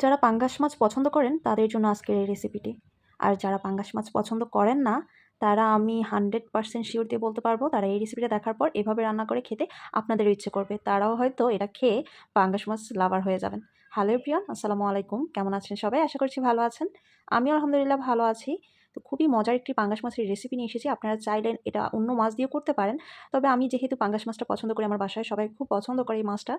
যারা পাঙ্গাস মাছ পছন্দ করেন তাদের জন্য আজকের এই রেসিপিটি। আর যারা পাঙ্গাস মাছ পছন্দ করেন না, তারা আমি 100% শিওর দিয়ে বলতে পারবো তারা এই রেসিপিটা দেখার পর এভাবে রান্না করে খেতে আপনাদেরও ইচ্ছে করবে। তারাও হয়তো এটা খেয়ে পাঙ্গাস মাছ লাভার হয়ে যাবেন। হ্যালো এভরিওয়ান, আসসালামু আলাইকুম। কেমন আছেন সবাই? আশা করছি ভালো আছেন। আমিও আলহামদুলিল্লাহ ভালো আছি। তো খুবই মজার একটি পাঙ্গাস মাছের রেসিপি নিয়ে এসেছি। আপনারা চাইলেন এটা অন্য মাছ দিয়েও করতে পারেন। তবে আমি যেহেতু পাঙ্গাস মাছটা পছন্দ করি, আমার বাসায় সবাই খুব পছন্দ করে এই মাছটা।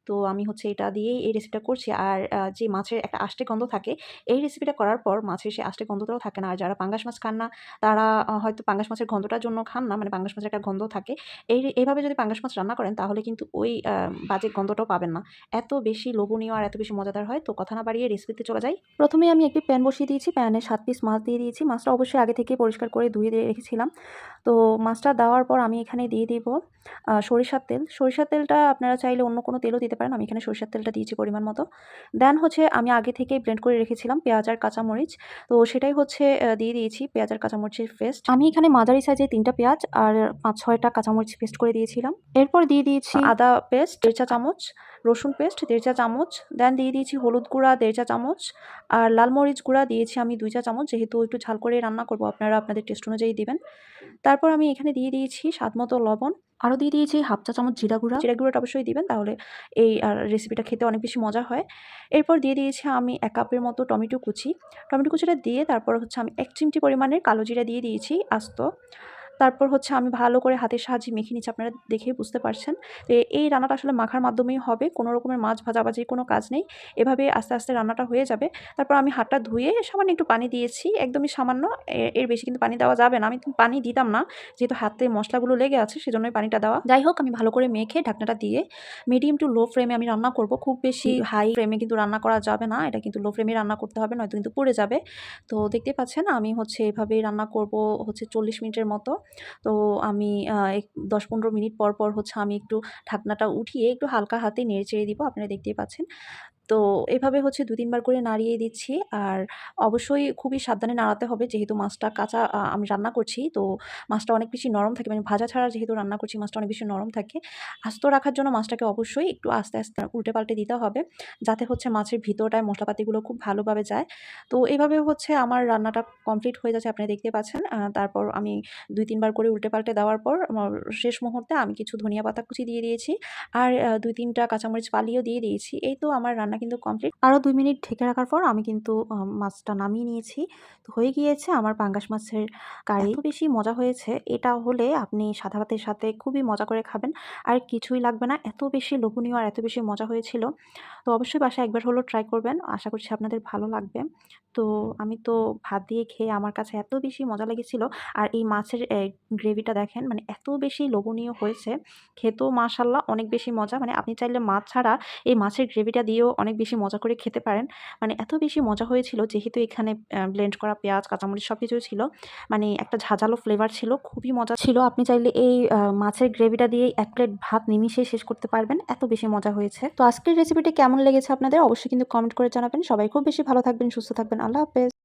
তো আমি হচ্ছে এটা দিয়েই এই রেসিপিটা করছি। আর যে মাছের একটা আষ্টে গন্ধ থাকে, এই রেসিপিটা করার পর মাছের সেই আষ্টে গন্ধটাও থাকে না। আর যারা পাঙ্গাস মাছ খান না, তারা হয়তো পাঙ্গাস মাছের গন্ধটার জন্য খান না। মানে পাঙ্গাস মাছের একটা গন্ধ থাকে। এইভাবে যদি পাঙ্গাস মাছ রান্না করেন তাহলে কিন্তু ওই বাজে গন্ধটাও পাবেন না। এত বেশি লোভনীয় আর এত বেশি মজাদার হয়। তো কথা না বাড়িয়ে রেসিপিতে চলে যাই। প্রথমেই আমি একটি প্যান বসিয়ে দিয়েছি। প্যানে ৭ পিস মাছ দিয়ে দিয়েছি। মাছটা অবশ্যই আগে থেকে পরিষ্কার করে ধুয়ে দিয়ে রেখেছিলাম। তো মাছটা দেওয়ার পর আমি এখানে দিয়ে দিব সরিষার তেল। সরিষার তেলটা আপনারা চাইলে অন্য কোনো তেলও দিতে পারেন। আমি এখানে সরিষার তেলটা দিয়েছি পরিমাণ মতো। দেন হচ্ছে আমি আগে থেকেই ব্লেন্ড করে রেখেছিলাম পেঁয়াজ আর কাঁচামরিচ। তো সেটাই হচ্ছে দিয়ে দিয়েছি পেঁয়াজ আর কাঁচামরিচের পেস্ট। আমি এখানে মাঝারি সাইজের ৩ টা পেঁয়াজ আর ৫-৬ টা কাঁচামরিচ পেস্ট করে দিয়েছিলাম। এরপর দিয়ে দিয়েছি আদা পেস্ট ১.৫ চা চামচ, রসুন পেস্ট ১.৫ চা চামচ, দেন দিয়ে দিয়েছি হলুদ গুঁড়া ১.৫ চা চামচ, আর লাল মরিচ গুঁড়া দিয়েছি আমি ২ চা চামচ। যেহেতু একটু ঝাল করে রান্না করব, আপনারা আপনাদের টেস্ট অনুযায়ী দিবেন। তারপর আমি এখানে দিয়ে দিয়েছি স্বাদমতো লবণ। আরও দিয়ে দিয়েছি 1/2 চা চামচ জিরা গুঁড়া। জিরা গুঁড়াটা অবশ্যই দিবেন, তাহলে এই রেসিপিটা খেতে অনেক বেশি মজা হয়। এরপর দিয়ে দিয়েছি আমি ১ কাপের মতো টমেটো কুচি। টমেটো কুচিটা দিয়ে তারপর হচ্ছে আমি ১ চিমটি পরিমাণের কালো জিরা দিয়ে দিয়েছি আস্ত। তারপর হচ্ছে আমি ভালো করে হাতের সাহায্যে মেখে নিচ্ছি, আপনারা দেখেই বুঝতে পারছেন। এই রান্নাটা আসলে মাখার মাধ্যমেই হবে, কোনো রকমের মাছ ভাজাভাজির কোনো কাজ নেই। এভাবে আস্তে আস্তে রান্নাটা হয়ে যাবে। তারপর আমি হাতটা ধুয়ে সামান্য একটু পানি দিয়েছি, একদমই সামান্য। এর বেশি কিন্তু পানি দেওয়া যাবে না। আমি কিন্তু পানি দিতাম না, যেহেতু হাতে মশলাগুলো লেগে আছে সেজন্যই পানিটা দেওয়া। যাই হোক, আমি ভালো করে মেখে ঢাকনাটা দিয়ে মিডিয়াম টু লো ফ্লেমে আমি রান্না করব। খুব বেশি হাই ফ্লেমে কিন্তু রান্না করা যাবে না, এটা কিন্তু লো ফ্লেমে রান্না করতে হবে, নয়তো কিন্তু পুড়ে যাবে। তো দেখতেই পাচ্ছেন আমি হচ্ছে এভাবেই রান্না করব হচ্ছে ৪০ মিনিটের মতো। তো আমি ১০-১৫ মিনিট পর পর হচ্ছে আমি একটু ঢাকনাটা উঠিয়ে একটু হালকা হাতে নেড়ে-চেড়ে দিব। আপনারা দেখতেই পাচ্ছেন। তো এভাবে হচ্ছে ২-৩ বার করে নাড়িয়ে দিচ্ছি। আর অবশ্যই খুবই সাবধানে নাড়াতে হবে, যেহেতু মাছটা কাঁচা আমি রান্না করছি। তো মাছটা অনেক বেশি নরম থাকে, মানে ভাজা ছাড়া যেহেতু রান্না করছি, মাছটা অনেক বেশি নরম থাকে। আস্ত রাখার জন্য মাছটাকে অবশ্যই একটু আস্তে আস্তে উল্টে পাল্টে দিতে হবে, যাতে হচ্ছে মাছের ভিতরটায় মশলাপাতিগুলো খুব ভালোভাবে যায়। তো এভাবে হচ্ছে আমার রান্নাটা কমপ্লিট হয়ে যাচ্ছে, আপনারা দেখতে পাচ্ছেন। তারপর আমি ২-৩ বার করে উল্টে পাল্টে দেওয়ার পর আমার শেষ মুহূর্তে আমি কিছু ধনিয়া পাতা কুচি দিয়ে দিয়েছি। আর ২-৩ টা কাঁচামরিচ ফালিয়েও দিয়ে দিয়েছি। এই তো আমার রান্না কিন্তু কমপ্লিট। আরও ২ মিনিট ঢেকে রাখার পর আমি কিন্তু মাছটা নামিয়ে নিয়েছি। তো হয়ে গিয়েছে আমার পাঙ্গাস মাছের কারি। এত বেশি মজা হয়েছে, এটা হলে আপনি সাদা ভাতের সাথে খুবই মজা করে খাবেন। আর কিছুই লাগবে না। এত বেশি লোভনীয় আর এত বেশি মজা হয়েছিল। তো অবশ্যই বাসায় একবার হলেও ট্রাই করবেন। আশা করছি আপনাদের ভালো লাগবে। তো আমি তো ভাত দিয়ে খেয়ে আমার কাছে এত বেশি মজা লেগেছিল। আর এই মাছের গ্রেভিটা দেখেন, মানে এত বেশি লোভনীয় হয়েছে। খেতেও মাশাআল্লাহ অনেক বেশি মজা। মানে আপনি চাইলে মাছ ছাড়া এই মাছের গ্রেভিটা দিয়েও অনেক বেশি মজা করে খেতে পারেন। মানে এত বেশি মজা হয়েছিল, যেহেতু এখানে ব্লেন্ড করা পেঁয়াজ, কাঁচামরিচ সবকিছুই ছিল। মানে একটা ঝাঁঝালো ফ্লেভার ছিল। খুবই মজা ছিল। আপনি চাইলে এই মাছের গ্রেভিটা দিয়েই ১ প্লেট ভাত নিমিষেই শেষ করতে পারবেন। এত বেশি মজা হয়েছে। তো আজকের রেসিপিটি কেমন লেগেছে আপনাদের অবশ্যই কিন্তু কমেন্ট করে জানাবেন। সবাই খুব বেশি ভালো থাকবেন, সুস্থ থাকবেন। আল্লাহ হাফেজ।